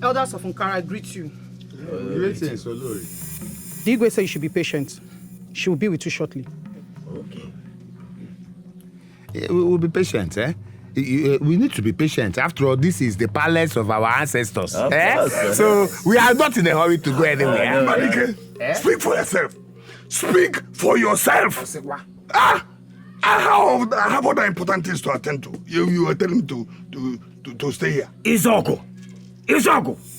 elders of Ankara greet you. Greetings, Olori. The Igwe said you should be patient. She will be with you shortly. Okay. We'll be patient, eh? We need to be patient. After all, this is the palace of our ancestors. So we are not in a hurry to go anywhere. Malike, speak for yourself. Speak for yourself. I have other important things to attend to. You are telling me to stay here. Izogo.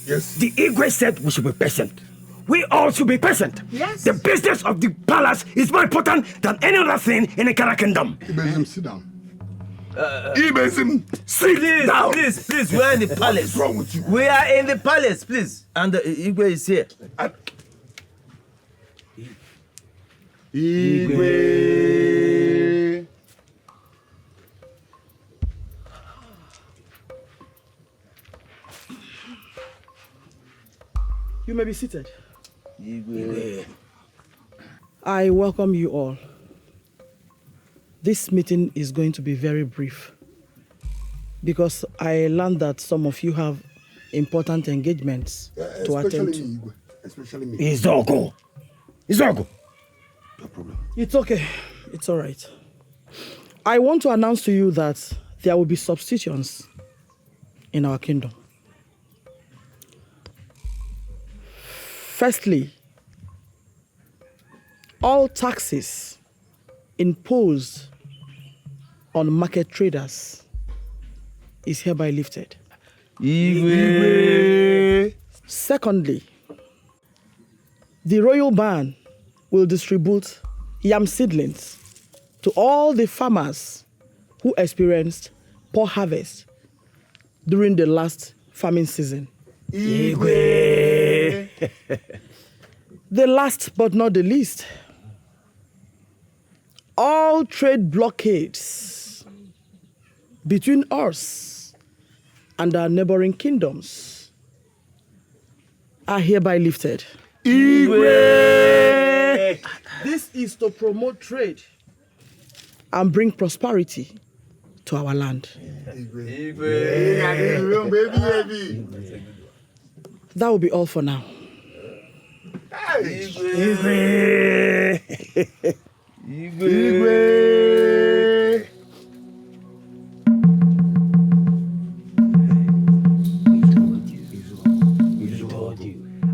Yes. The Igwe said we should be patient. We all should be patient. Yes. The business of the palace is more important than any other thing in the Kara kingdom. Ibezim, sit down. Ibezim, sit down. Please, we are in the palace. What's wrong with you? We are in the palace, please. And Igwe is here. Igwe. You may be seated. Igwe. I welcome you all. This meeting is going to be very brief because I learned that some of you have important engagements to attend to. Igwe. Especially me. Izogo. No problem. It's okay. It's all right. I want to announce to you that there will be substitutions in our kingdom. Firstly, all taxes imposed on market traders is hereby lifted. Igwe. Secondly, the royal band will distribute yam seedlings to all the farmers who experienced poor harvest during the last farming season. Igwe. The last but not the least, all trade blockades between us and our neighboring kingdoms are hereby lifted. Igwe. This is to promote trade and bring prosperity to our land. That will be all for now. Igwe.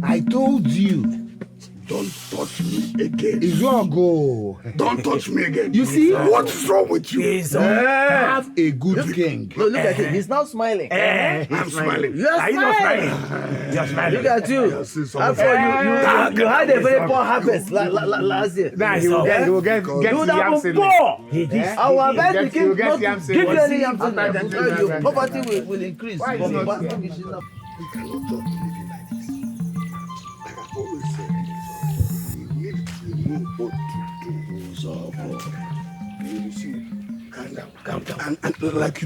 I told you. Don't touch me again. Izogo. Don't touch me again. You see? What's wrong with you? Have a good king. Look at him. He's not smiling. I'm smiling. You are smiling. You're smiling. Look at you. After you had a very poor harvest last year. Nah, he will get You the would yam have seedling. poor. Eh? Our harvest became get not yam give seedling. you any yam After seedling. that, Poverty will increase. Why is it not Poverty fair? is not- We cannot just live like this. Like I've always said, we need to know what to do. You see, calm down. And like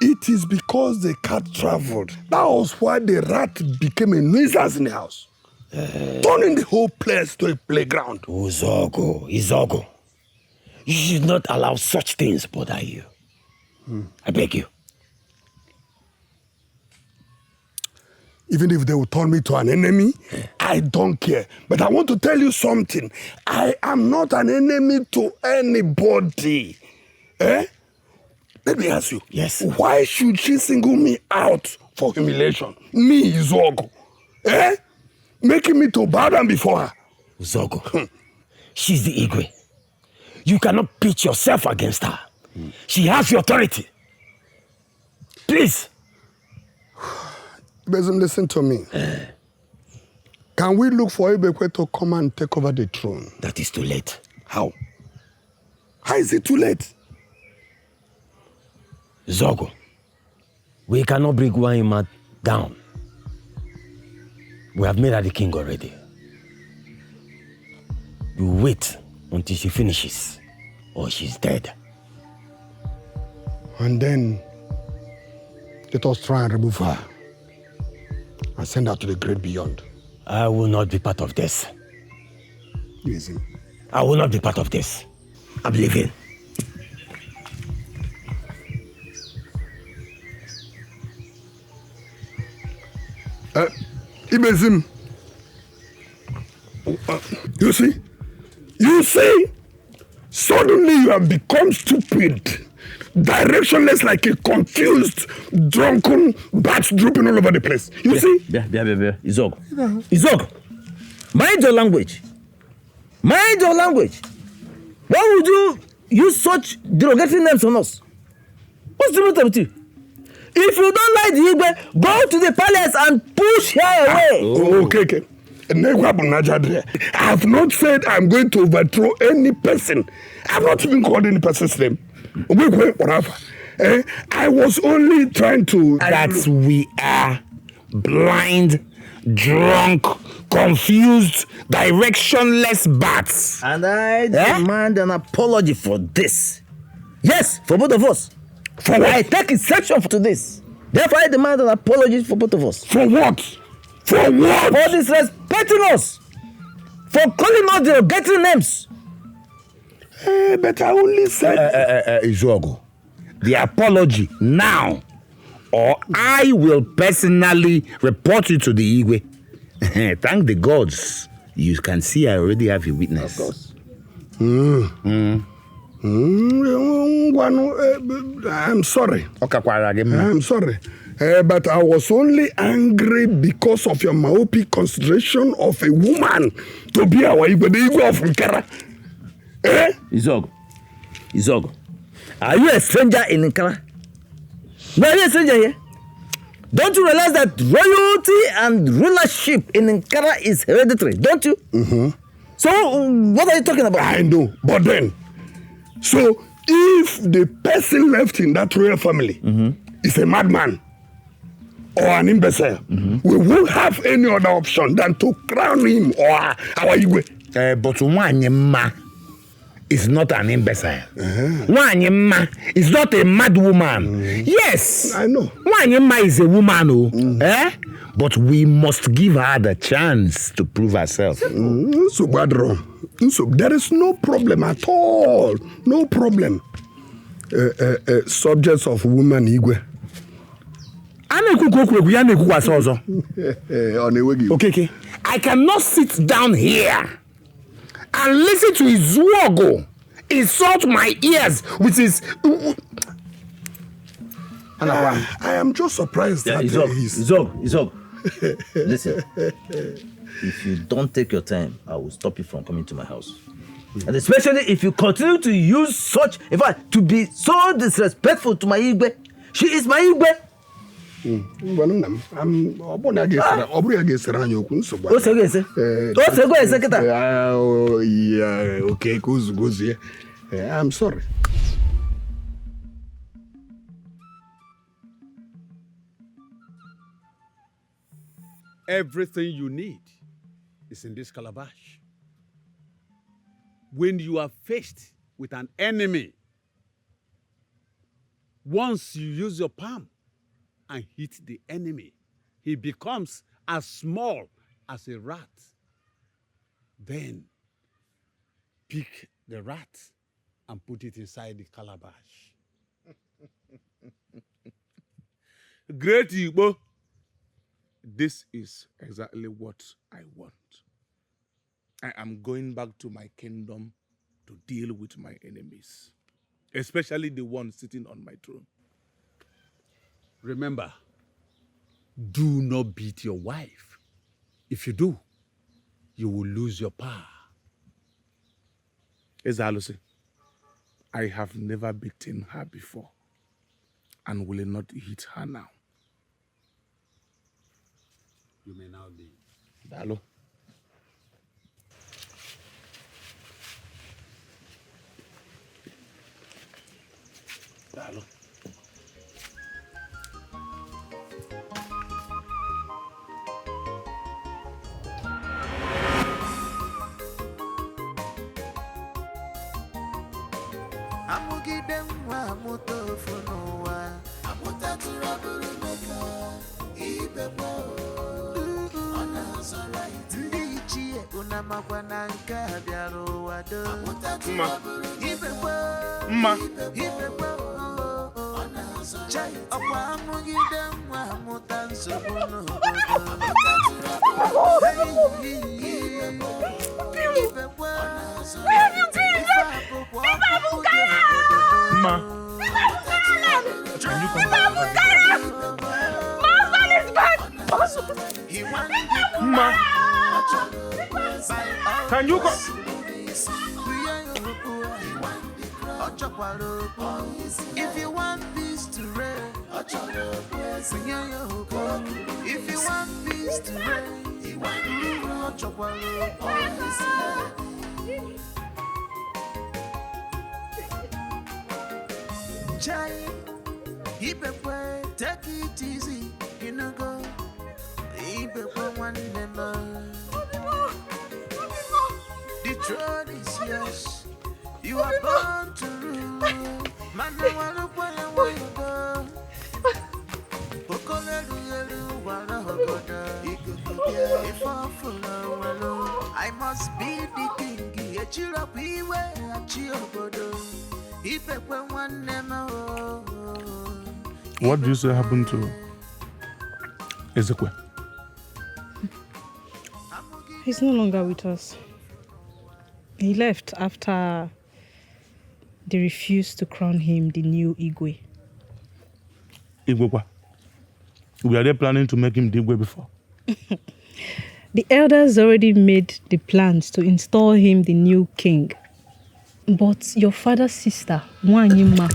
it is because the cat traveled. That was why the rat became a nuisance in the house. Turning the whole place to a playground. Izogo. You should not allow such things bother you. I beg you. Even if they will turn me to an enemy, I don't care. But I want to tell you something. I am not an enemy to anybody. Let me ask you. Yes. Why should she single me out for humiliation? Me, Izogo. Making me to bow down before her. Zogo. She's the Igwe. You cannot pitch yourself against her. She has the authority. Please. Bezim, listen to me. Can we look for Ibekwe to come and take over the throne? That is too late. How? How is it too late? Zogo, we cannot bring Waima down. We have made her the king already. You wait until she finishes, or she's dead. And then let us try and remove her and send her to the great beyond. I will not be part of this. Listen. I will not be part of this. I'm leaving. Ibezim. You see, suddenly you have become stupid, directionless, like a confused, drunken bat drooping all over the place. You see? Izog, mind your language. Mind your language. Why would you use such derogatory names on us? What's the matter with you? If you don't like the Igwe, go to the palace and push her away. Okay. I have not said I'm going to overthrow any person. I have not even called any person's name. I was only trying to... That we are blind, drunk, confused, directionless bats. And I demand an apology for this. Yes, for both of us. For what? I take exception to this. Therefore, I demand an apology for both of us. For what? For what? For disrespecting us. For calling us derogatory names. But I only said... Izuogo, the apology now, or I will personally report you to the Igwe. Thank the gods. You can see I already have a witness. Of course. I'm sorry. I'm sorry. But I was only angry because of your myopic consideration of a woman to be our Igwe, the Igwe of Nkara. Izogo, are you a stranger in Nkara? No, are you a stranger here? Don't you realize that royalty and rulership in Nkara is hereditary? Don't you? Mm-hmm. So, what are you talking about? I know, but then, so if the person left in that royal family is a madman or an imbecile, we won't have any other option than to crown him or our Igwe. But Wanyema is not an imbecile. Wanyema is not a mad woman. Yes, I know. Wanyema is a woman, but we must give her the chance to prove herself. So there is no problem at all. No problem. Subjects of woman Igwe. Okay. I cannot sit down here and listen to Izuogo insult my ears with his... I am just surprised that Izog. Listen, if you don't take your time, I will stop you from coming to my house. And especially if you continue to use such, in fact, to be so disrespectful to my Igwe. She is my Igwe. I'm sorry. Everything you need is in this calabash. When you are faced with an enemy, once you use your palm and hit the enemy, he becomes as small as a rat. Then pick the rat and put it inside the calabash. Great Igbo. This is exactly what I want. I am going back to my kingdom to deal with my enemies, especially the one sitting on my throne. Remember, do not beat your wife. If you do, you will lose your power. Exile, I have never beaten her before and will not hit her now. You may now leave. Dalo. Where have you been? Ma. Can you come back? My husband is back! Ma. Can you come? If you want peace to reign, if you want peace to reign, Chai, take it easy, you know go. One the throne is yours. You are born to rule. Man, I want to play a I must be the king. What do you say happened to Ezekiel? He's no longer with us. He left after they refused to crown him the new Igwe. Igwe? Were they planning to make him the Igwe before? The elders already made the plans to install him the new king. But your father's sister, Wanyima,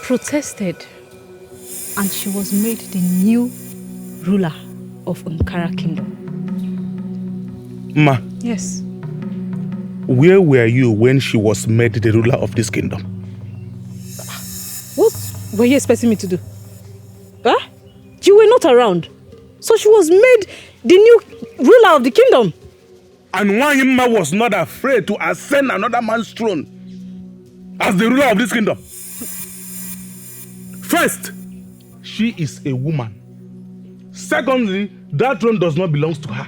protested and she was made the new ruler of Ankara Kingdom. Ma. Yes. Where were you when she was made the ruler of this kingdom? What were you expecting me to do? Huh? You were not around. So she was made the new ruler of the kingdom. And Wanyima was not afraid to ascend another man's throne as the ruler of this kingdom. First, she is a woman. Secondly, that throne does not belong to her.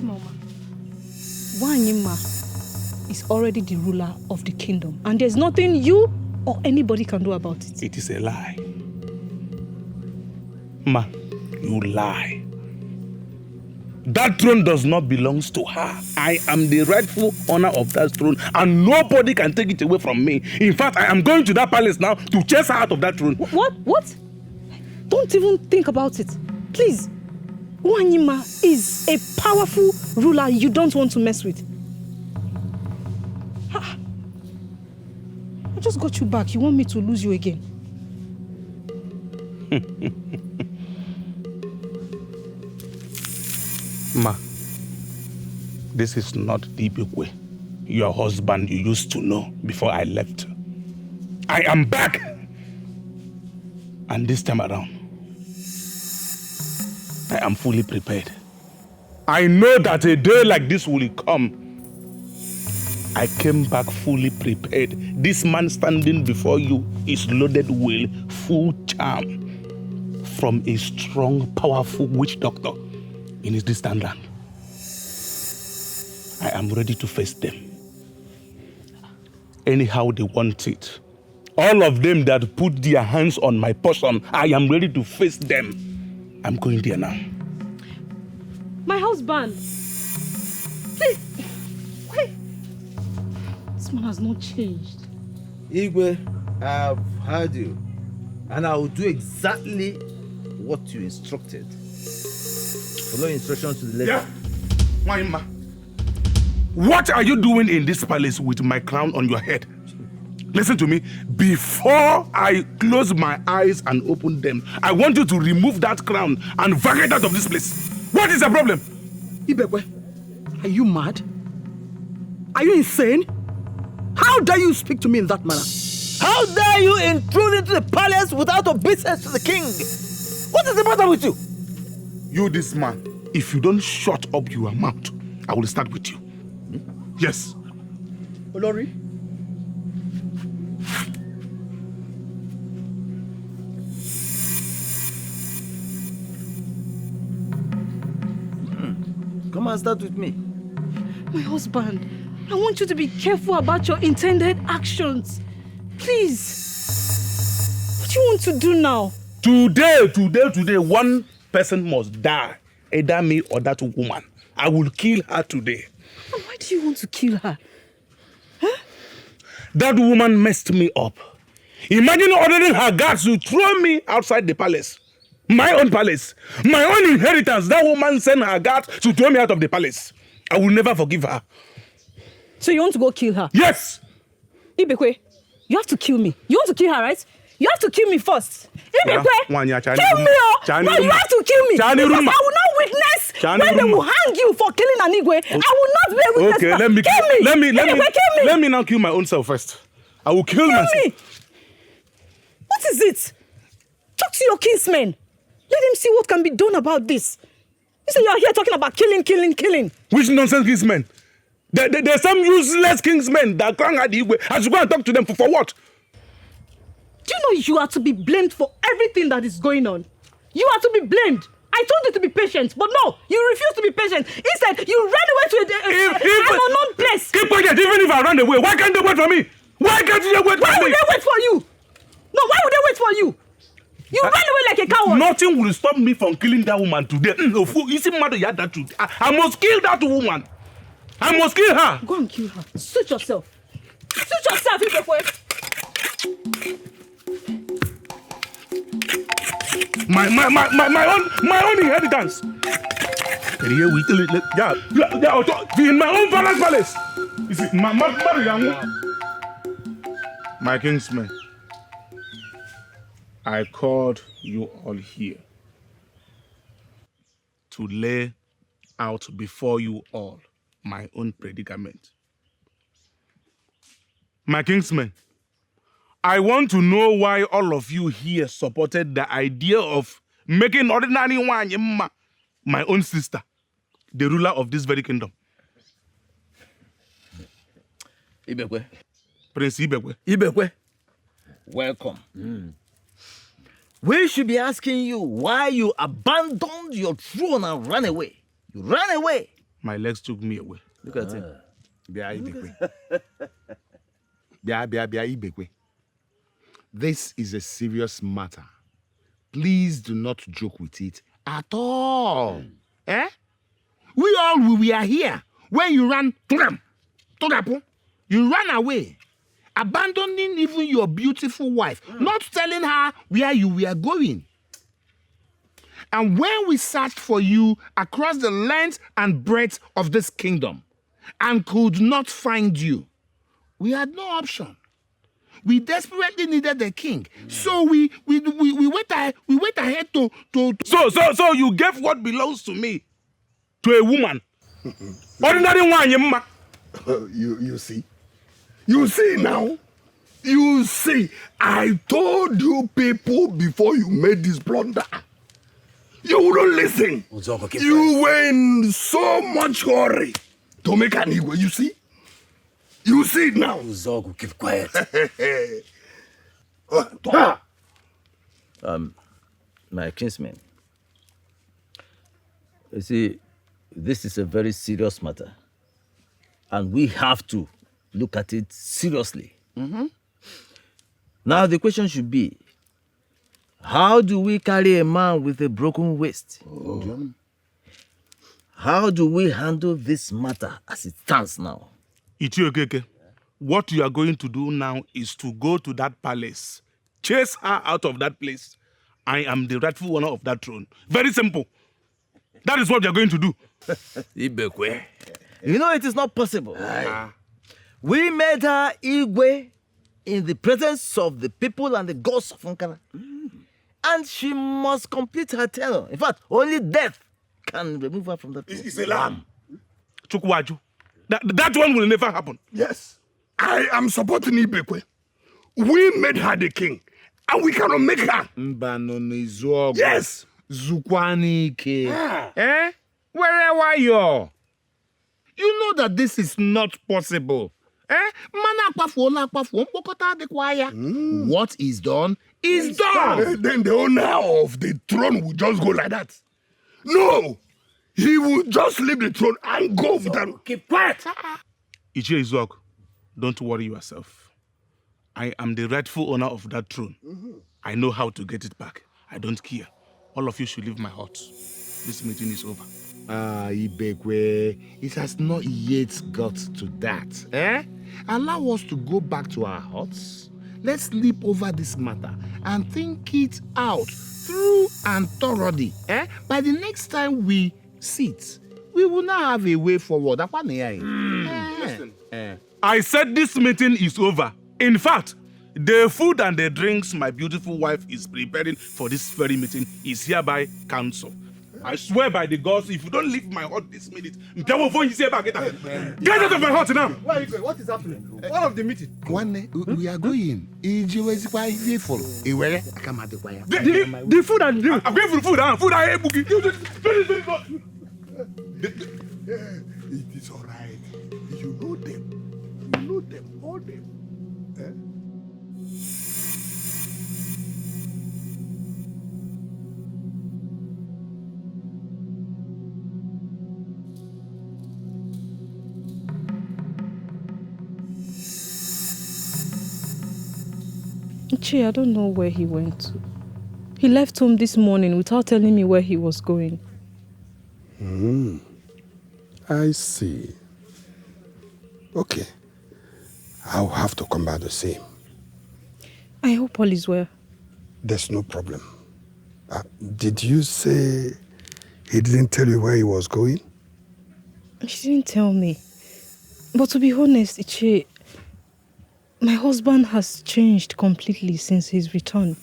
Mama, Wanyima is already the ruler of the kingdom, and there's nothing you or anybody can do about it. It is a lie. Ma, you lie. That throne does not belong to her. I am the rightful owner of that throne, and nobody can take it away from me. In fact, I am going to that palace now to chase her out of that throne. What? Don't even think about it. Please. Wanyima is a powerful ruler you don't want to mess with. I just got you back. You want me to lose you again? Ma, this is not the Ibekwe, your husband you used to know before I left. I am back. And this time around, I am fully prepared. I know that a day like this will come. I came back fully prepared. This man standing before you is loaded with full charm from a strong, powerful witch doctor in his distant land. I am ready to face them. Anyhow they want it. All of them that put their hands on my person, I am ready to face them. I'm going there now. My husband! Please! Wait! This man has not changed. Igwe, I've heard you. And I will do exactly what you instructed. Follow instructions to the letter. Yeah. Wanyima, what are you doing in this palace with my crown on your head? Listen to me. Before I close my eyes and open them, I want you to remove that crown and vacate out of this place. What is the problem? Ibekwe, are you mad? Are you insane? How dare you speak to me in that manner? How dare you intrude into the palace without obeisance to the king? What is the matter with you? You, this man, if you don't shut up your mouth, I will start with you. Yes. Olori? Come and start with me. My husband, I want you to be careful about your intended actions. Please. What do you want to do now? Today, one person must die. Either me or that woman. I will kill her today. Why do you want to kill her? Huh? That woman messed me up. Imagine ordering her guards to throw me outside the palace. My own palace. My own inheritance. That woman sent her guards to throw me out of the palace. I will never forgive her. So you want to go kill her? Yes! Ibekwe, you have to kill me. You want to kill her, right? You have to kill me first. Ibekwe, kill me! No, you have to kill me. Because I will not witness when they will hang you for killing Anigwe. I will not be a witness. Okay, Kill me. Let me now kill my own self first. I will kill myself. Me. What is it? Talk to your kinsmen. Let them see what can be done about this. You say you're here talking about killing. Which nonsense kingsmen? There's some useless kingsmen that can't have the Igwe. I should go and talk to them for what? Do you know you are to be blamed for everything that is going on? You are to be blamed. I told you to be patient, but no, you refuse to be patient. Instead, you ran away to an unknown place. Keep quiet, even if I run away. Why can't they wait for me? Why can't they wait for me? Why would they wait for you? No, why would they wait for you? You ran away like a coward. Nothing will stop me from killing that woman today. You see, mother, you had that truth. I must kill that woman. I must kill her. Go and kill her. Suit yourself. Suit yourself, Ibekwe. My own inheritance. In my own palace. You see, my kingsmen, I called you all here to lay out before you all my own predicament. My kingsmen, I want to know why all of you here supported the idea of making ordinary Wanyema my own sister, the ruler of this very kingdom. Ibekwe. Prince Ibekwe. Ibekwe. Welcome. We should be asking you why you abandoned your throne and ran away. You ran away. My legs took me away. Look at him. Ibekwe. This is a serious matter. Please do not joke with it at all. We are here when you ran to them. You ran away, abandoning even your beautiful wife, not telling her where you were going. And when we searched for you across the length and breadth of this kingdom and could not find you, we had no option. We desperately needed the king. So we went ahead to So you gave what belongs to me to a woman. Ordinary one, You see? You see now? You see, I told you people before you made this blunder. You wouldn't listen. You were in so much hurry to make an Igwe, you see? You see it now. Uzogu, keep quiet. My kinsmen, you see, this is a very serious matter. And we have to look at it seriously. Now the question should be, how do we carry a man with a broken waist? How do we handle this matter as it stands now? Ichiokeke, what you are going to do now is to go to that palace, chase her out of that place. I am the rightful owner of that throne. Very simple. That is what you are going to do. Ibekwe. You know it is not possible. We made her Igwe in the presence of the people and the gods of Nkana. And she must complete her tenure. In fact, only death can remove her from that throne. It's a lamb. Chukwaju. That one will never happen. Yes. I am supporting Ibekwe. We made her the king. And we cannot make her. Yes. Zukwanike. Wherever you you know that this is not possible. What is done is done. Then the owner of the throne will just go like that. No. He will just leave the throne and go with them. Keep quiet. Ichie Izuoku, don't worry yourself. I am the rightful owner of that throne. I know how to get it back. I don't care. All of you should leave my hut. This meeting is over. Ibekwe, it has not yet got to that. Allow us to go back to our huts. Let's sleep over this matter and think it out through and thoroughly. By the next time we sit, we will now have a way forward. Listen. I said this meeting is over. In fact, the food and the drinks my beautiful wife is preparing for this very meeting is hereby cancelled. I swear by the gods, if you don't leave my hut this minute, get out of my hut now! What is happening? What of the meeting? We are going. The food and drink. I'm going for the food. Food I hate bookie. It is all right. You know them. You know them. All them. Ichie, I don't know where he went to. He left home this morning without telling me where he was going. I see. Okay. I'll have to come back the same. I hope all is well. There's no problem. Did you say he didn't tell you where he was going? He didn't tell me. But to be honest, Ichie, my husband has changed completely since his return.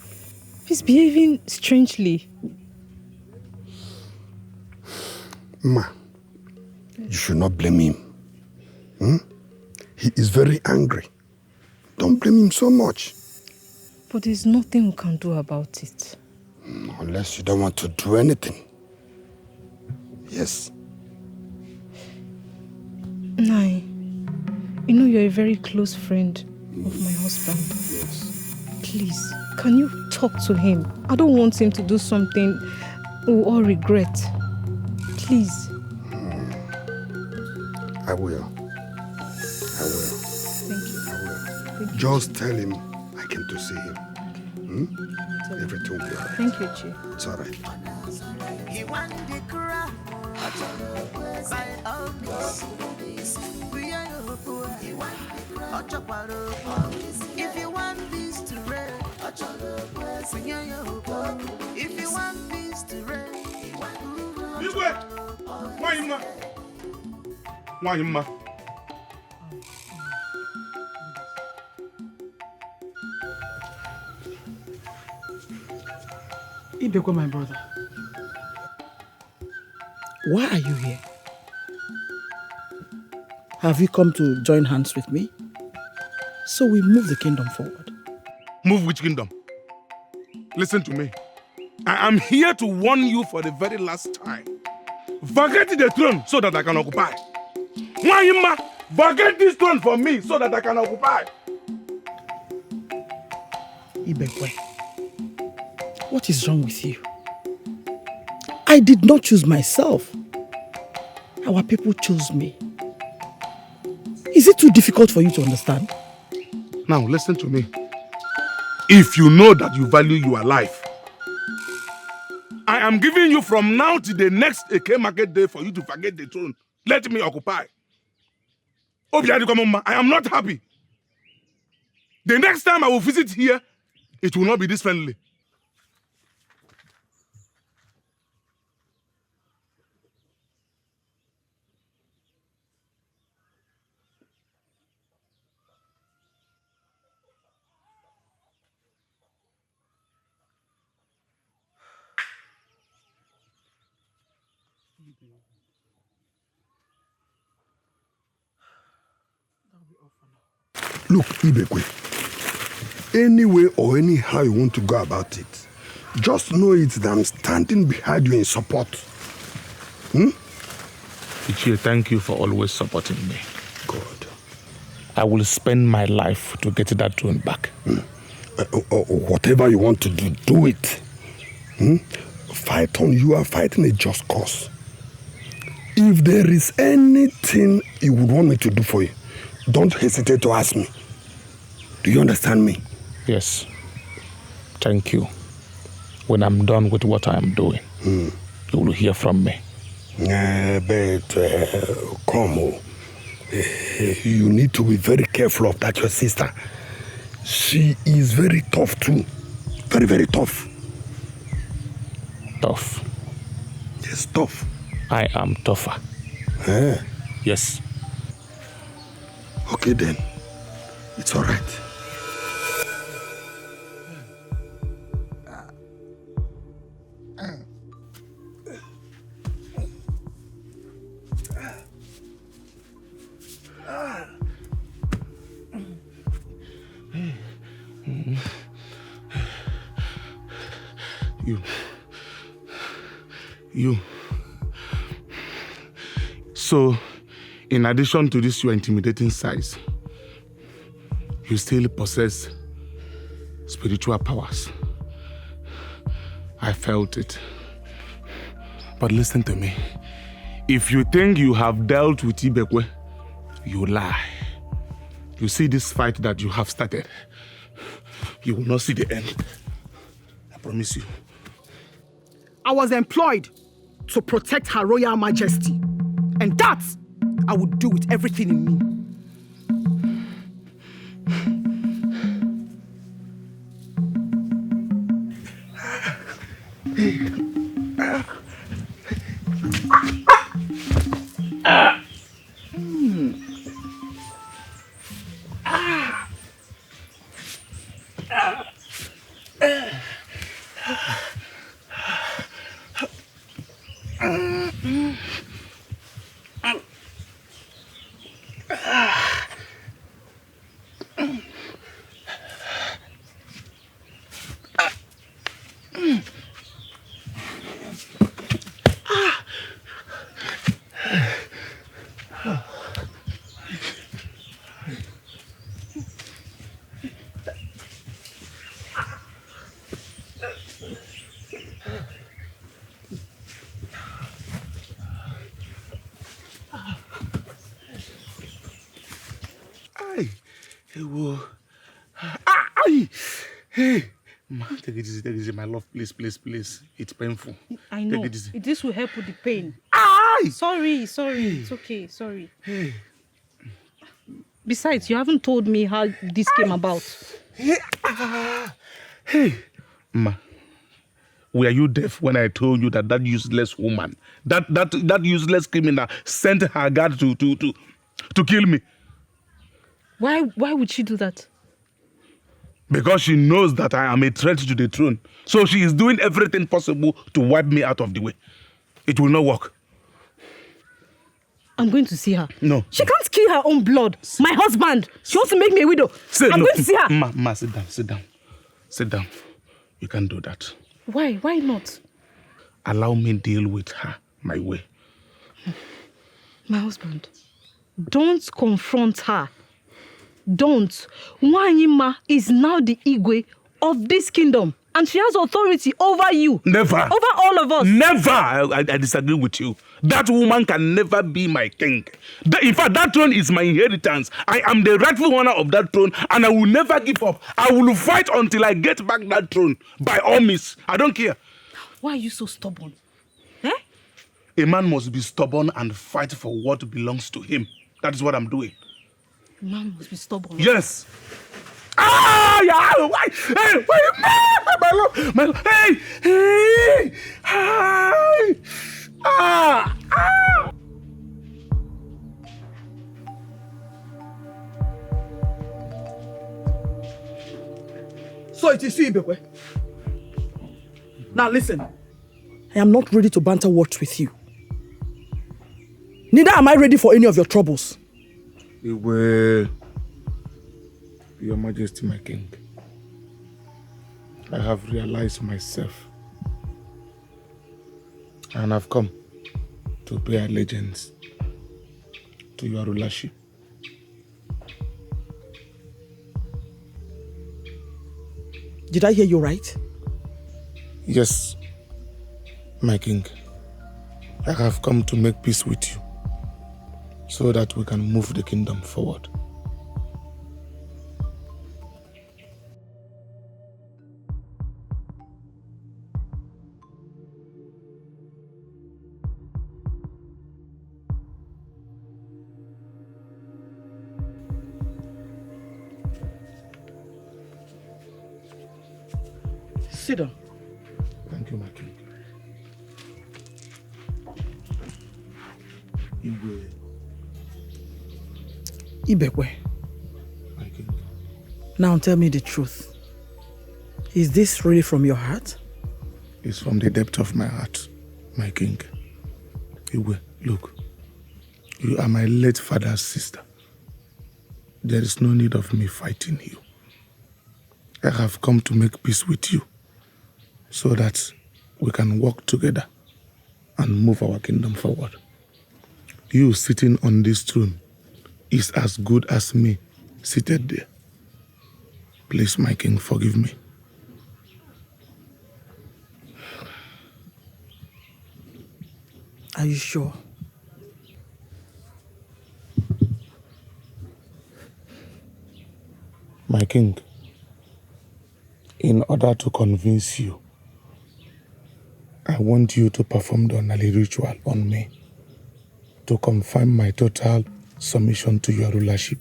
He's behaving strangely. Ma, you should not blame him. He is very angry. Don't blame him so much. But there's nothing we can do about it. Unless you don't want to do anything. Yes. Nai, you know you're a very close friend of my husband. Yes. Please, can you talk to him? I don't want him to do something we'll all regret. Please. I will. Thank you. Thank you. Just tell him I came to see him. Everything will be all right. Thank you, Chi. It's all right. He won the crown by all means. We are your poor. If you want peace to reign, we are your poor. If you want peace to reign, Why, Ibeko, my brother. Why are you here? Have you come to join hands with me? So we move the kingdom forward. Move which kingdom? Listen to me. I am here to warn you for the very last time. Vacate the throne so that I can occupy. Wanyima, vacate this throne for me so that I can occupy. Ibekwe, what is wrong with you? I did not choose myself. Our people chose me. Is it too difficult for you to understand? Now listen to me. If you know that you value your life, I am giving you from now to the next Eke market day for you to forget the throne. Let me occupy. I am not happy. The next time I will visit here, it will not be this friendly. Look, Ibekwe, any way or anyhow you want to go about it, just know it that I'm standing behind you in support. Ichie, thank you for always supporting me. God. I will spend my life to get that throne back. Whatever you want to do, do it. Fight on. You are fighting a just cause. If there is anything you would want me to do for you, don't hesitate to ask me. Do you understand me? Yes. Thank you. When I'm done with what I am doing, you will hear from me. But come, you need to be very careful of that, your sister. She is very tough too. Very, very tough. Tough. Yes, tough. I am tougher. Yes. Okay then. It's all right. You. So, in addition to this, your intimidating size, you still possess spiritual powers. I felt it. But listen to me. If you think you have dealt with Ibekwe, you lie. You see this fight that you have started, you will not see the end. I promise you. I was employed to protect Her Royal Majesty. And that I would do with everything in me. Hey, ma, take it easy, my love, please. It's painful. I know. Take it easy. This will help with the pain. Aye! Sorry. It's okay, sorry. Hey. Besides, you haven't told me how this came about. Hey, ma, were you deaf when I told you that useless woman, that useless criminal sent her guard to kill me? Why would she do that? Because she knows that I am a threat to the throne. So she is doing everything possible to wipe me out of the way. It will not work. I'm going to see her. No. She can't kill her own blood. My husband. She wants to make me a widow. I'm going to see her. Ma, sit down. You can't do that. Why? Why not? Allow me deal with her my way. My husband, don't confront her. Don't. Wanyima is now the Igwe of this kingdom. And she has authority over you. Never. Over all of us. Never. I disagree with you. That woman can never be my king. In fact, that throne is my inheritance. I am the rightful owner of that throne, and I will never give up. I will fight until I get back that throne. By all means. I don't care. Why are you so stubborn? A man must be stubborn and fight for what belongs to him. That is what I'm doing. A man must be stubborn. Yes. Yeah. Why? Hey, wait, my love. Hey. Hi. So it is you, Ibekwe. Now listen. I am not ready to banter words with you. Neither am I ready for any of your troubles. Your Majesty, my King, I have realized myself and I've come to pay allegiance to your rulership. Did I hear you right? Yes, my King. I have come to make peace with you so that we can move the kingdom forward. Sit down. Thank you, my king. Igwe. Ibekwe. My king. Now tell me the truth. Is this really from your heart? It's from the depth of my heart, my king. Igwe, look. You are my late father's sister. There is no need of me fighting you. I have come to make peace with you so that we can work together and move our kingdom forward. You sitting on this throne is as good as me seated there. Please, my king, forgive me. Are you sure? My king, in order to convince you, I want you to perform the Onali ritual on me to confirm my total submission to your rulership.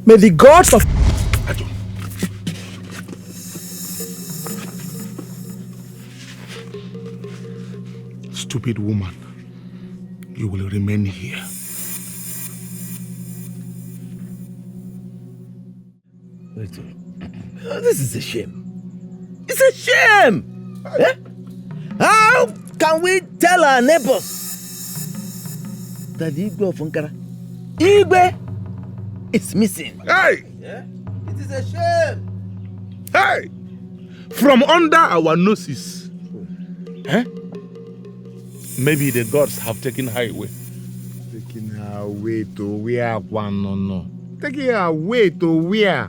May the gods of... Stupid woman, you will remain here. Wait, this is a shame. It's a shame! Eh? How can we tell our neighbors that the Igwe of Nkara, Igwe, is missing? Hey! Yeah? It is a shame! Hey! From under our noses. Eh? Maybe the gods have taken her away. Taking her away to where, no. Taking her away to where?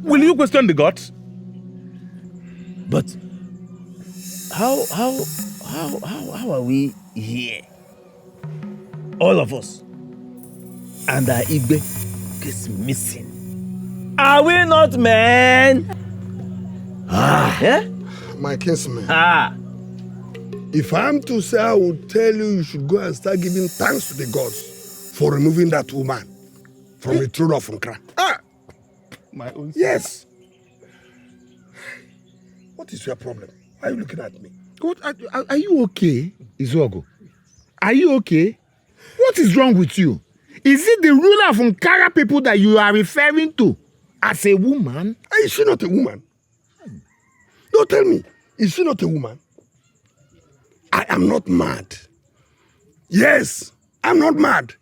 Will you question the gods? But how are we here? All of us. And our Igwe is missing. Are we not men? Yeah? My kinsman, Ah. if I'm to say, I would tell you should go and start giving thanks to the gods for removing that woman from the throne of Nkra. My own son. Yes. What is your problem? Why are you looking at me? What, are you okay, Izuogo? Are you okay? What is wrong with you? Is it the ruler of Nkara people that you are referring to as a woman? Is she not a woman? No, tell me, is she not a woman? I am not mad. Yes, I'm not mad.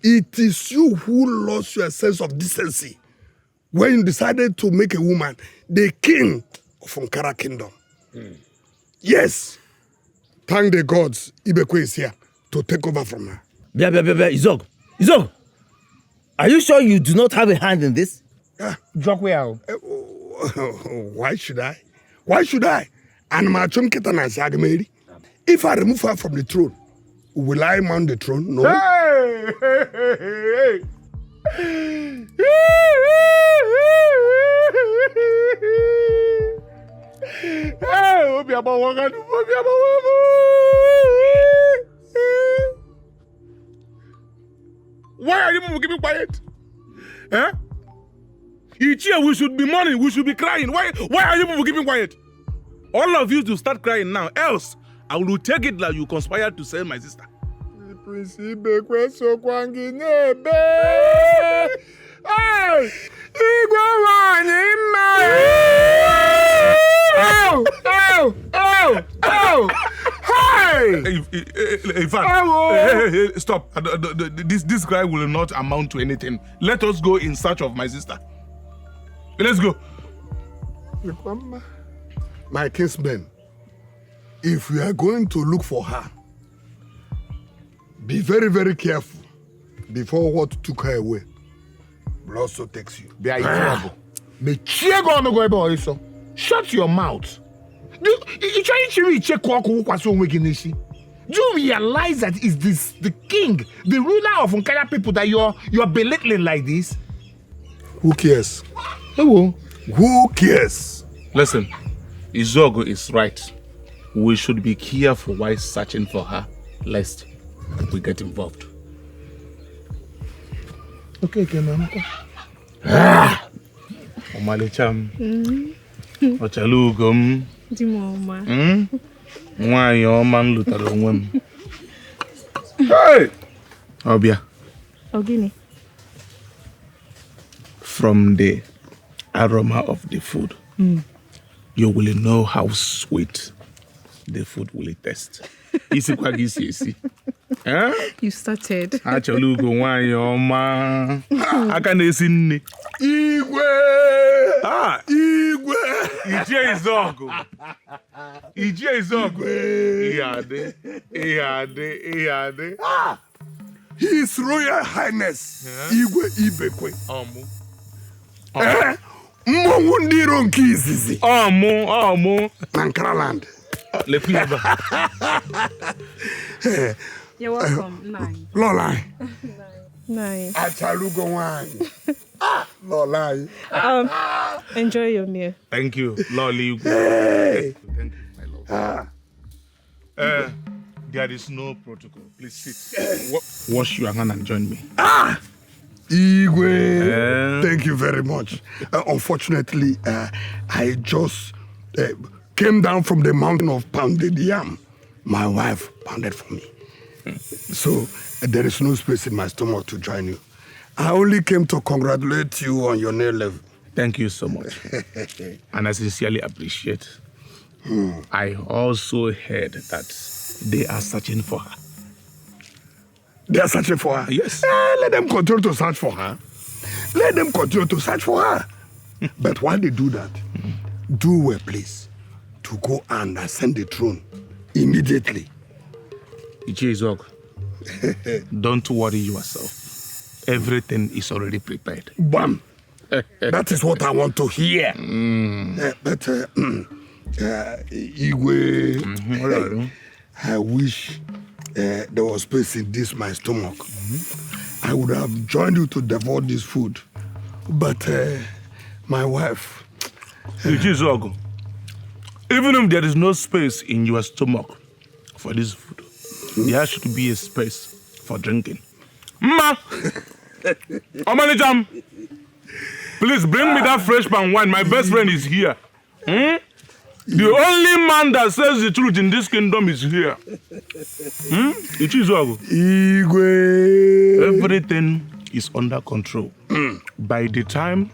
It is you who lost your sense of decency when you decided to make a woman the king of Nkara kingdom. Yes. Thank the gods, Ibekwe is here to take over from her. Izog, are you sure you do not have a hand in this? Why should I? Why should I? And my if I remove her from the throne, will I mount the throne? No. Hey! Why are you keeping quiet? Eh? Each year we should be mourning, we should be crying. Why are you keeping quiet? All of you to start crying now, else I will take it that you conspired to sell my sister. Prince Ibekwe Sokwangi Nebe. Hey! Igwe wani mma. Hey! In fact, hey, stop. This guy will not amount to anything. Let us go in search of my sister. Let's go. My kinsman, if we are going to look for her, be very, very careful before what took her away will also takes you. Be trouble. Shut your mouth. Do you realize that is this the king, the ruler of Nkara people that you're belittling like this? Who cares? Hello. Who cares? Listen, Izogo is right. We should be careful while searching for her, lest we get involved. Okay, ma'am. Omalicham. Ochalugum. Dimoma. Why your man lutaro onwem? Hey! Obia. Ogini. From the aroma of the food, you will know how sweet the food will taste. Isi kwa gisi esi. You started. Achalugo wanyo ma. Aka na-esi nne. Igwe! Igwe! Ije Izogo. Ije Izogo. Ihade. His Royal Highness Igwe Ibekwe. Mmonwu ndị iro nke izizi. Ọmụ. Na Nkara land. Lekuyeba. You're welcome. Nine. Lolai. Nine. Achalugo nwanyị. Lolai. Enjoy your meal. Thank you, Loli. Hey. Thank you, my love. There is no protocol. Please sit. Wash your hand and join me. Igwe, thank you very much. Unfortunately, I just came down from the mountain of pounded yam. My wife pounded for me. So there is no space in my stomach to join you. I only came to congratulate you on your new level. Thank you so much. And I sincerely appreciate. I also heard that they are searching for her. They are searching for her? Yes. Let them continue to search for her. Let them continue to search for her. But while they do that, do well, please, to go and ascend the throne immediately. Ichizog, don't worry yourself. Everything is already prepared. Bam! That is what I want to hear. Igwe, I wish there was space in this my stomach. I would have joined you to devour this food. But my wife... Ichizog, even if there is no space in your stomach for this food, there should be a space for drinking. Ma! Omanijam! Please bring me that fresh pan wine. My best friend is here. The only man that says the truth in this kingdom is here. Ichizog. Igwe. Everything is under control. By the time,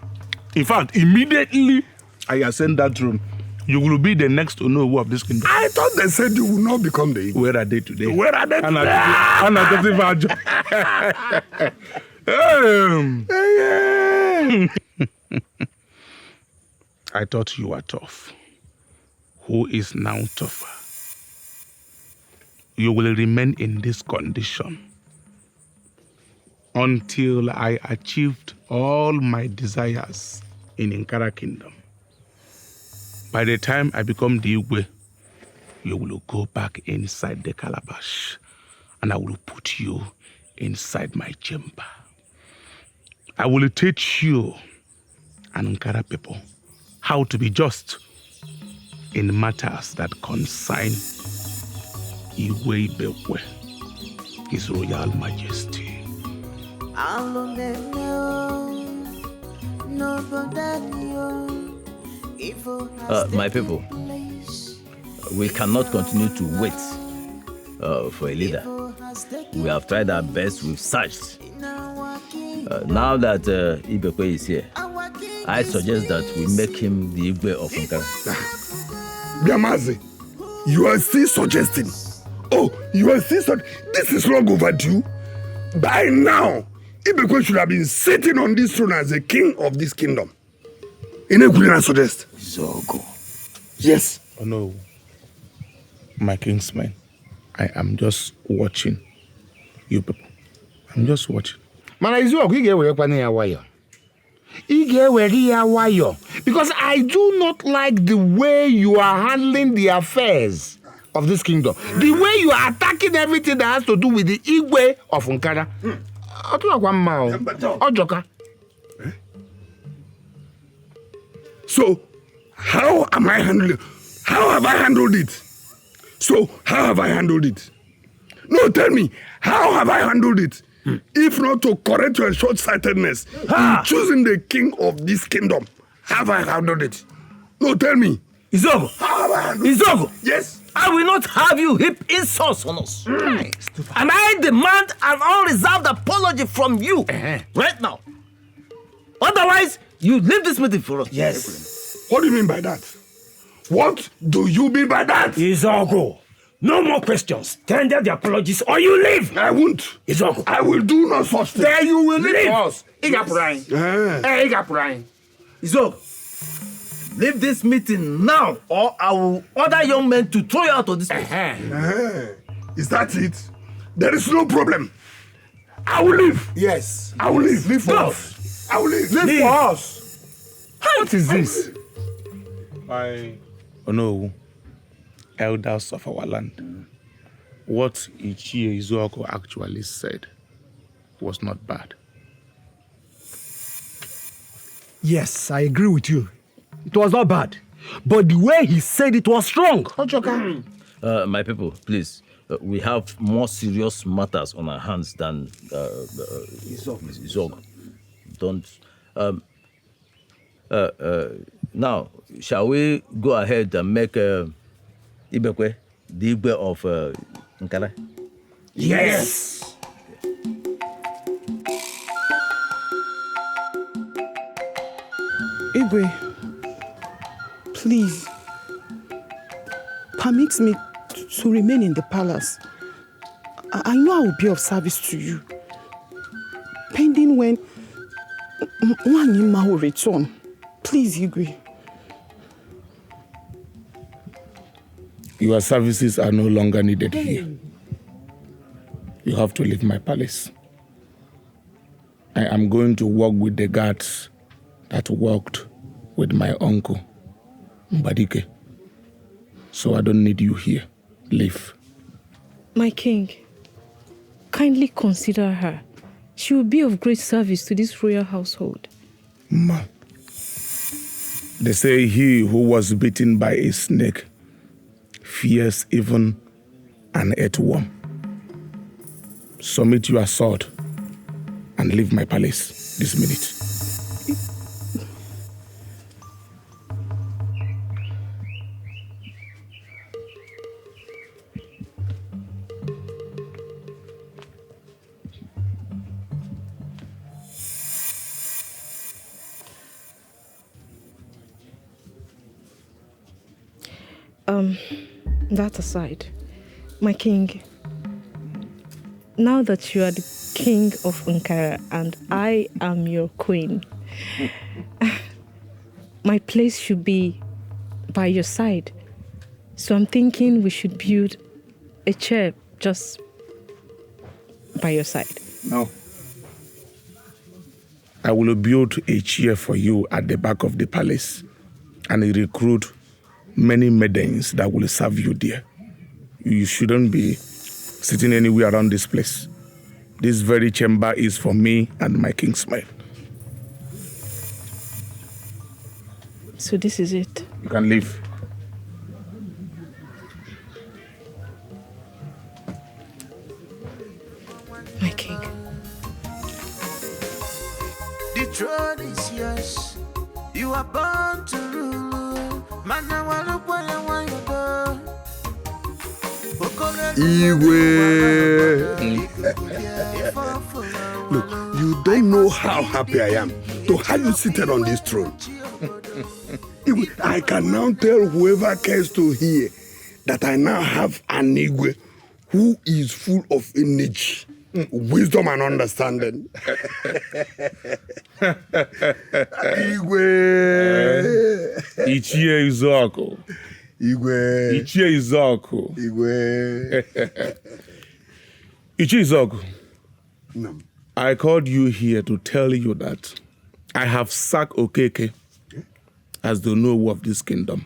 in fact, immediately I ascend that throne, you will be the next to know of this kingdom. I thought they said you will not become the Igwe. Where are they today? Where are they today? I thought you were tough. Who is now tougher? You will remain in this condition until I achieved all my desires in Nkara Kingdom. By the time I become the Igwe, you will go back inside the calabash and I will put you inside my chamber. I will teach you and Nkara people how to be just in matters that concern Igwe Ibekwe, His Royal Majesty. My people, we cannot continue to wait for a leader. We have tried our best, we've searched. Now that Ibekwe is here, I suggest that we make him the Igwe of Nkara. Biamazi, you are still suggesting. Oh, you are still sorry. This is long overdue. By now, Ibekwe should have been sitting on this throne as the king of this kingdom. I suggest. Zogo. Yes. Oh no. My kingsmen, I am just watching you people. I'm just watching. Mana Izuogu, ị ga-ewerekwana ya nwayọ. Ị ga-ewere ya nwayọ. Because I do not like the way you are handling the affairs of this kingdom. The way you are attacking everything that has to do with the Igwe of Nkara. Ojoka. So, how am I handling? How have I handled it? No, tell me, how have I handled it? If not to correct your short-sightedness in choosing the king of this kingdom, have I handled it? No, tell me. Izogo. How have I handled it? Izogo. Yes. I will not have you heap insults on us. And I demand an unreserved apology from you right now. Otherwise, you leave this meeting for us. Yes. What do you mean by that? What do you mean by that? Izogo, no more questions. Tender the apologies or you leave. I won't. Izogo. I will do no such thing. There you will leave Leave. us. Izogo, leave this meeting now or I will order young men to throw you out of this place. Is that it? There is no problem. I will leave. Yes. I will leave. Leave for us. I will leave. Leave for us. What is this? My elders of our land, what Ichie Izuoku actually said was not bad. Yes, I agree with you. It was not bad. But the way he said it was strong. My people, please. We have more serious matters on our hands than Izogo. Don't. Now, shall we go ahead and make Ibekwe the Igwe of Nkara? Yes. Igwe, please, permit me to remain in the palace. I know I will be of service to you. Pending when Nwanyima will return. Please, Igwe. Your services are no longer needed here. You have to leave my palace. I am going to work with the guards that worked with my uncle, Mbadike. So I don't need you here. Leave. My king, kindly consider her. She will be of great service to this royal household. Ma. They say he who was bitten by a snake fears even an earthworm. Submit your sword and leave my palace this minute. That aside, my king, now that you are the king of Nkara and I am your queen, my place should be by your side. So I'm thinking we should build a chair just by your side. No. I will build a chair for you at the back of the palace and recruit many maidens that will serve you there. You shouldn't be sitting anywhere around this place. This very chamber is for me and my kingsmen. So this is it. You can leave. My king. The throne is yours. You are born to rule. Look, you don't know how happy I am to have you seated on this throne. I can now tell whoever cares to hear that I now have an Igwe who is full of energy, wisdom, and understanding. Igwe. Ichie Izoko. Igwe. Ichie Izoko. Igwe. Ichie Izoko. No. I called you here to tell you that I have sacked Okeke as the Onowu of this kingdom.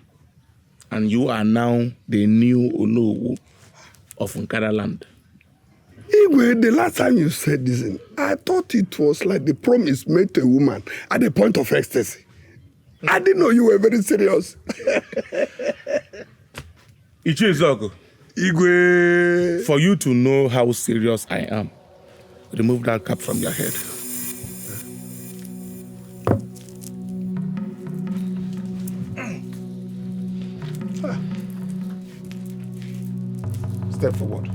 And you are now the new Onowu of Nkara land. Igwe, the last time you said this, I thought it was like the promise made to a woman at the point of ecstasy. I didn't know you were very serious. Ichie Izoko. Igwe. For you to know how serious I am, remove that cap from your head. Step forward.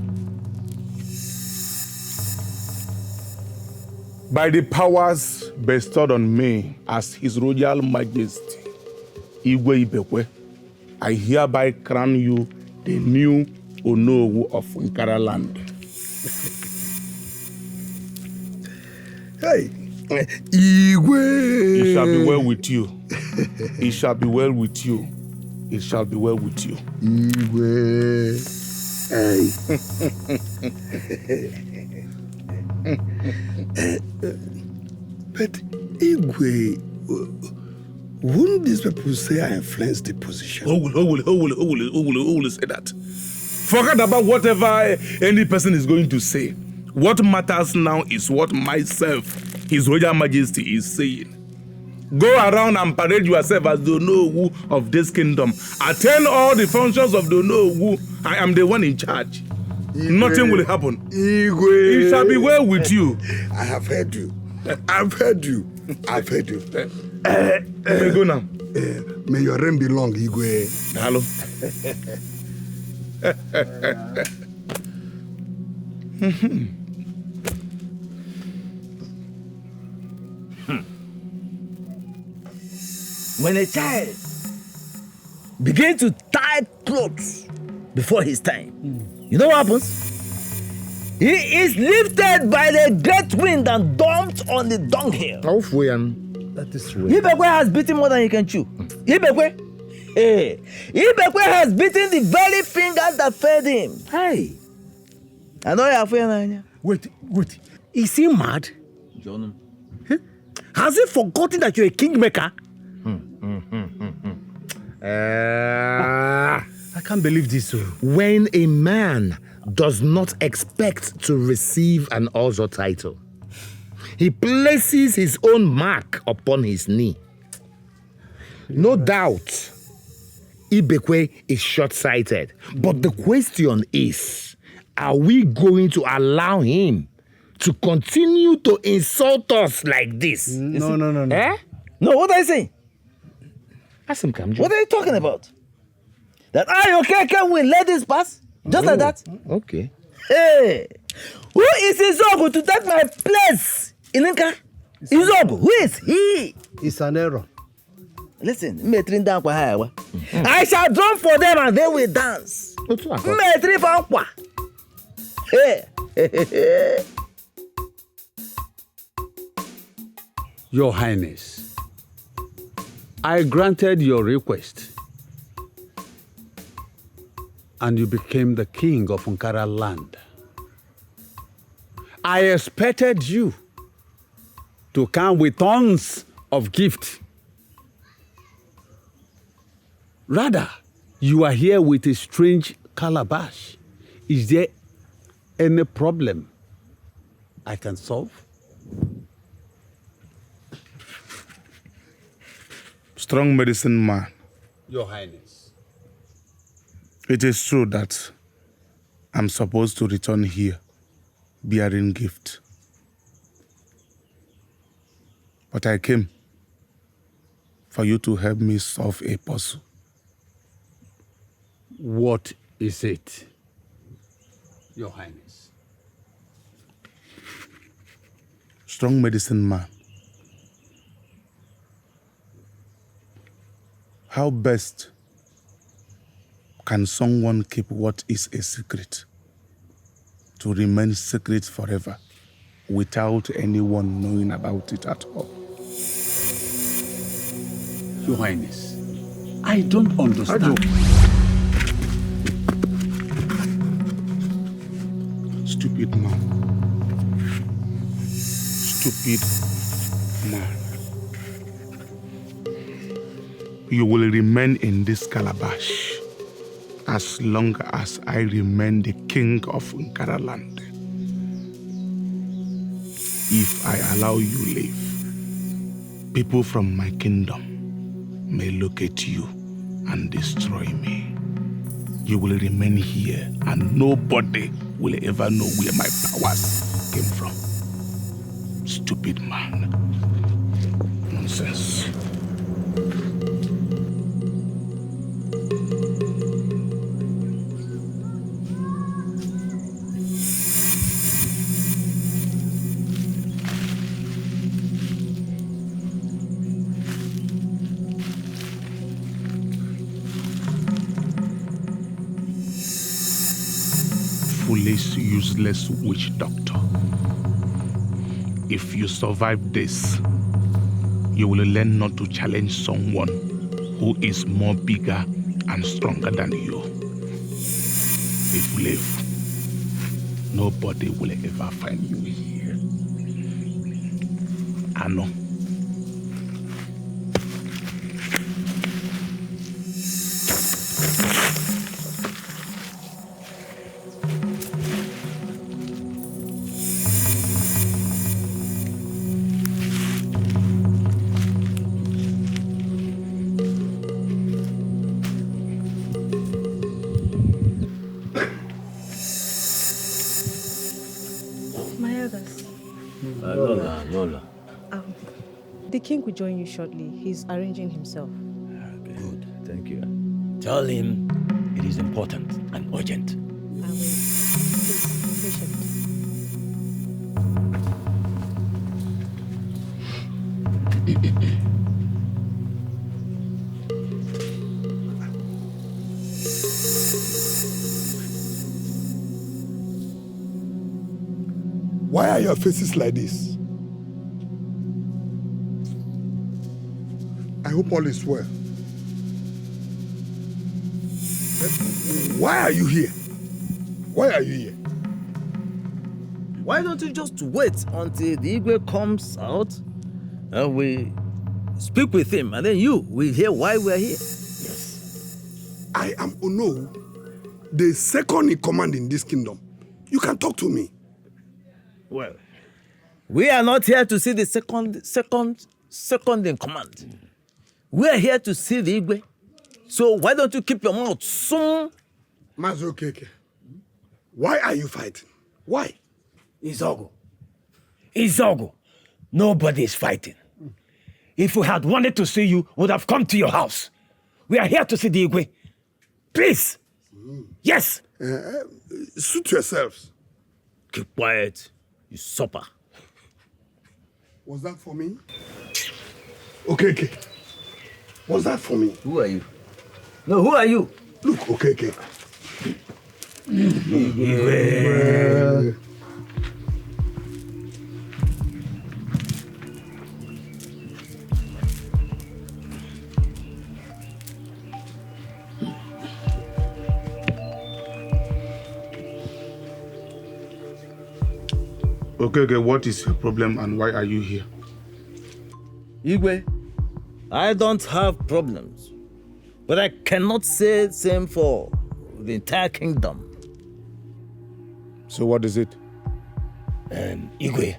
By the powers bestowed on me as His Royal Majesty, Igwe Ibekwe, I hereby crown you the new Onowu of Nkara land. Hey, Igwe. It shall be well with you. It shall be well with you. It shall be well with you. Igwe. Hey. But Igwe, wouldn't these people say I influenced the position? Who will say that? Forget about whatever any person is going to say. What matters now is what myself, His Royal Majesty, is saying. Go around and parade yourself as the Onowu of this kingdom. Attend all the functions of the Onowu. I am the one in charge. Igwe. Nothing will happen. Igwe. It shall be well with you. I have heard you. I've heard you. I've heard you. May go now. May your reign be long, Igwe. Hello. When a child begins to tie clothes before his time, you know what happens? He is lifted by the great wind and dumped on the dunghill. That is right. Ibekwe has beaten more than he can chew. Ibekwe. Hey. Ibekwe has beaten the very fingers that fed him. Hey. I know you are afraid. Wait. Is he mad? John. Has he forgotten that you're a kingmaker? I can't believe this. When a man does not expect to receive an Ozo title, he places his own mark upon his knee. No doubt, Ibekwe is short-sighted. But the question is, are we going to allow him to continue to insult us like this? No. Eh? No, what are you saying? Ask him, Kamjo. What are you talking about? That can we let this pass? Just like that? Okay. Hey! Who is Izogu to take my place in Inca? Izogu, who is he? It's an error. Listen, I shall drum for them and they will dance. Hey. Your Highness, I granted your request and you became the king of Nkara land. I expected you to come with tons of gifts. Rather, you are here with a strange calabash. Is there any problem I can solve? Strong medicine man. Your Highness. It is true that I'm supposed to return here bearing gift. But I came for you to help me solve a puzzle. What is it, Your Highness? Strong medicine man. How best can someone keep what is a secret? to remain secret forever without anyone knowing about it at all. Your Highness, I don't understand. Stupid man. Stupid man. You will remain in this calabash as long as I remain the king of Nkara land. If I allow you live, people from my kingdom may locate you and destroy me. You will remain here and nobody will ever know where my powers came from. Stupid man. Nonsense. Foolish, useless witch doctor. If you survive this, you will learn not to challenge someone who is more bigger and stronger than you. If you live, nobody will ever find you here. I know. Lola. The king will join you shortly. He's arranging himself. Okay. Good. Thank you. Tell him it is important and urgent. I will. Please, be patient. Why are your faces like this? I hope all is well. Why are you here? Why are you here? Why don't you just wait until the Igwe comes out and we speak with him, and then you will hear why we are here? Yes. I am Ono, the second in command in this kingdom. You can talk to me. Well, we are not here to see the second in command. We are here to see the Igwe. So why don't you keep your mouth soon? Mazokeke, why are you fighting? Why? Izogo. Nobody is fighting. If we had wanted to see you, we would have come to your house. We are here to see the Igwe. Please. Yes. Suit yourselves. Keep quiet, you supper. Was that for me? Okay. Was that for me? Who are you? No, who are you? Look, okay. Okay, what is your problem and why are you here? Igwe, I don't have problems, but I cannot say the same for the entire kingdom. So what is it? Igwe,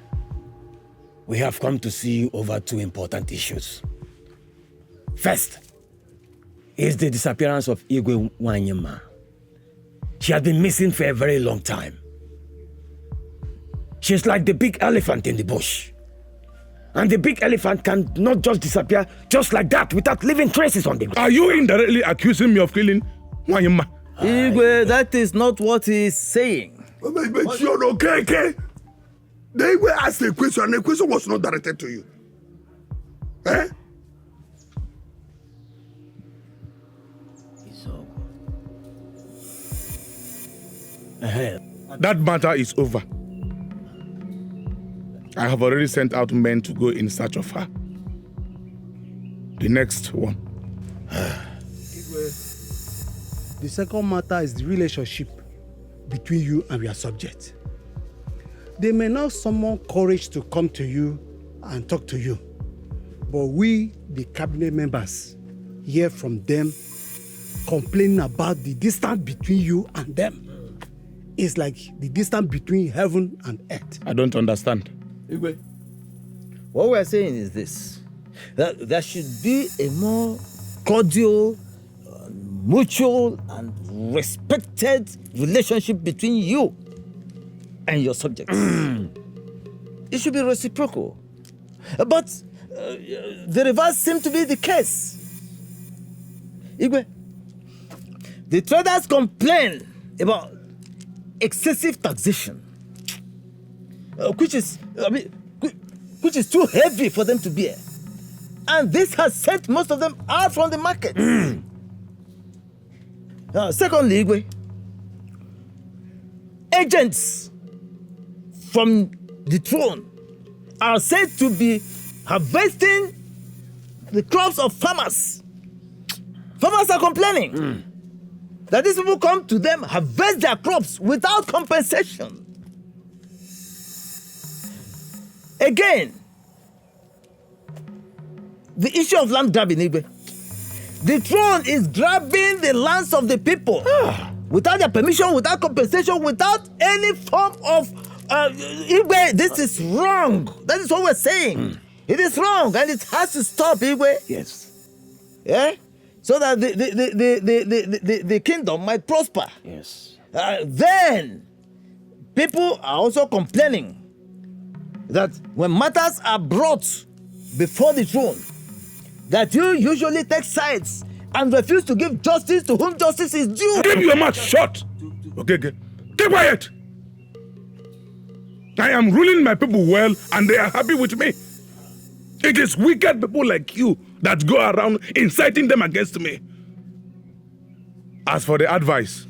we have come to see you over two important issues. First is the disappearance of Igwe Wanyama. She has been missing for a very long time. She's like the big elephant in the bush. And the big elephant can not just disappear just like that without leaving traces on the ground. Are you indirectly accusing me of killing Wanyama? Igwe, that is not what he's saying. But you're okay. The Igwe asked a question and the question was not directed to you. Eh? That matter is over. I have already sent out men to go in search of her. The next one. The second matter is the relationship between you and your subject. They may not summon courage to come to you and talk to you, but we, the cabinet members, hear from them complaining about the distance between you and them. It's like the distance between heaven and earth. I don't understand. Igwe, what we're saying is this, that there should be a more cordial, mutual, and respected relationship between you and your subjects. It should be reciprocal. But the reverse seems to be the case. Igwe, the traders complain about excessive taxation, which is too heavy for them to bear. And this has sent most of them out from the market. Secondly, Igwe, agents from the throne are said to be harvesting the crops of farmers. Farmers are complaining that these people come to them, harvest their crops without compensation. Again, the issue of land grabbing, Igwe. The throne is grabbing the lands of the people without their permission, without compensation, without any form of Igwe. This is wrong. That is what we're saying. It is wrong, and it has to stop, Igwe. Yes. Yeah, so that the kingdom might prosper. Yes. Then people are also complaining that when matters are brought before the throne, that you usually take sides and refuse to give justice to whom justice is due. Keep your mouth shut. Okay. Keep quiet. I am ruling my people well, and they are happy with me. It is wicked people like you that go around inciting them against me. As for the advice,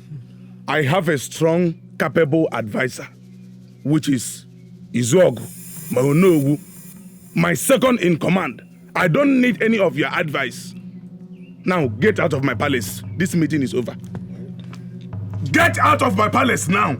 I have a strong, capable advisor, which is Izuogu Maonowu, my second in command. I don't need any of your advice. Now, get out of my palace. This meeting is over. Get out of my palace now.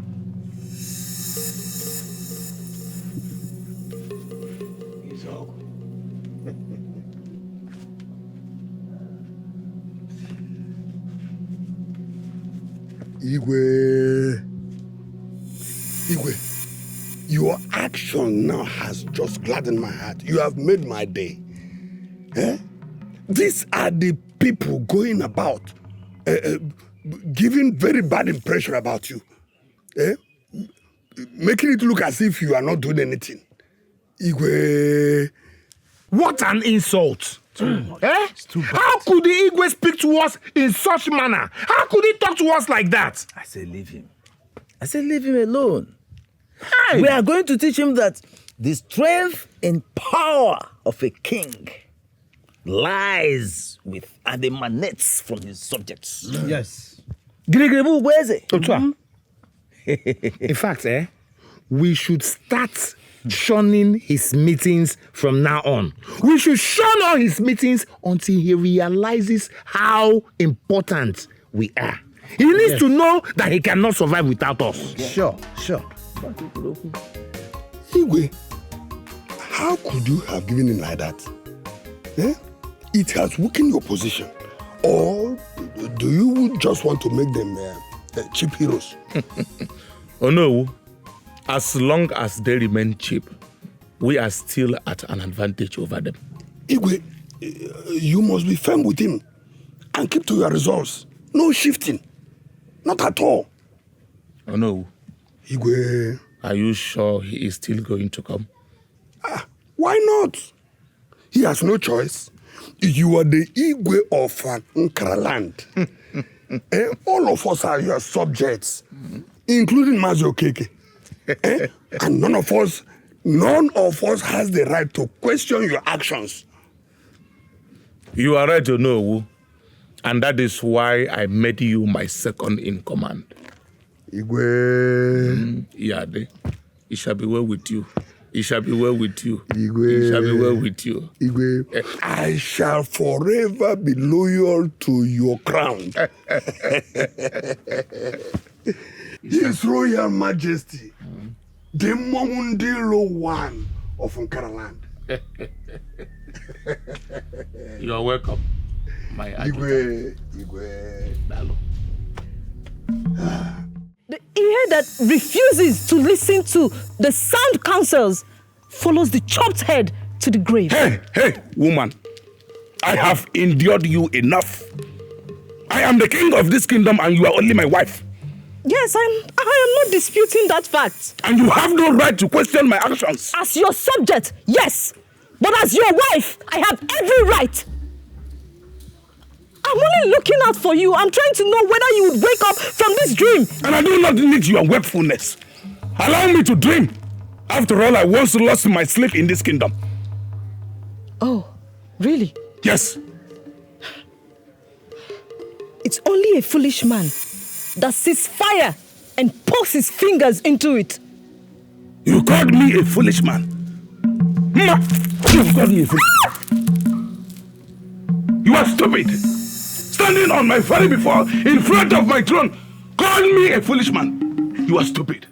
Igwe, your action now has just gladdened my heart. You have made my day. These are the people going about giving very bad impression about you. Making it look as if you are not doing anything. Igwe. What an insult. How could the Igwe speak to us in such manner? How could he talk to us like that? I say leave him. I say leave him alone. Hey. We are going to teach him that the strength and power of a king lies with and emanates from his subjects. Yes. In fact, we should start shunning his meetings from now on. We should shun all his meetings until he realizes how important we are. He needs to know that he cannot survive without us. Sure. Igwe, how could you have given in like that? It has weakened your position. Or do you just want to make them cheap heroes? Oh no. As long as they remain cheap, we are still at an advantage over them. Igwe, you must be firm with him and keep to your results. No shifting. Not at all. Oh no. Igwe. Are you sure he is still going to come? Why not? He has no choice. You are the Igwe of Nkara land. All of us are your subjects, including Mazi Okeke. And none of us has the right to question your actions. You are right, Onowu, and that is why I made you my second in command. Igwe. Yade, it shall be well with you. It shall be well with you. Igwe. It shall be well with you. Igwe, I shall forever be loyal to your crown. His Royal Majesty, the Momundilo one of Nkaraland. You are welcome, my Igwe, Igwe. Dalo. The ear that refuses to listen to the sound counsels follows the chopped head to the grave. Hey, woman. I have endured you enough. I am the king of this kingdom and you are only my wife. Yes, I am not disputing that fact. And you have no right to question my actions. As your subject, yes. But as your wife, I have every right. I'm only looking out for you. I'm trying to know whether you would wake up from this dream. And I do not need your wakefulness. Allow me to dream. After all, I once lost my sleep in this kingdom. Oh, really? Yes. It's only a foolish man that sees fire and pokes his fingers into it. You called me a foolish man. You called me a foolish man. You are stupid. Standing on my very before, in front of my throne, call me a foolish man. You are stupid.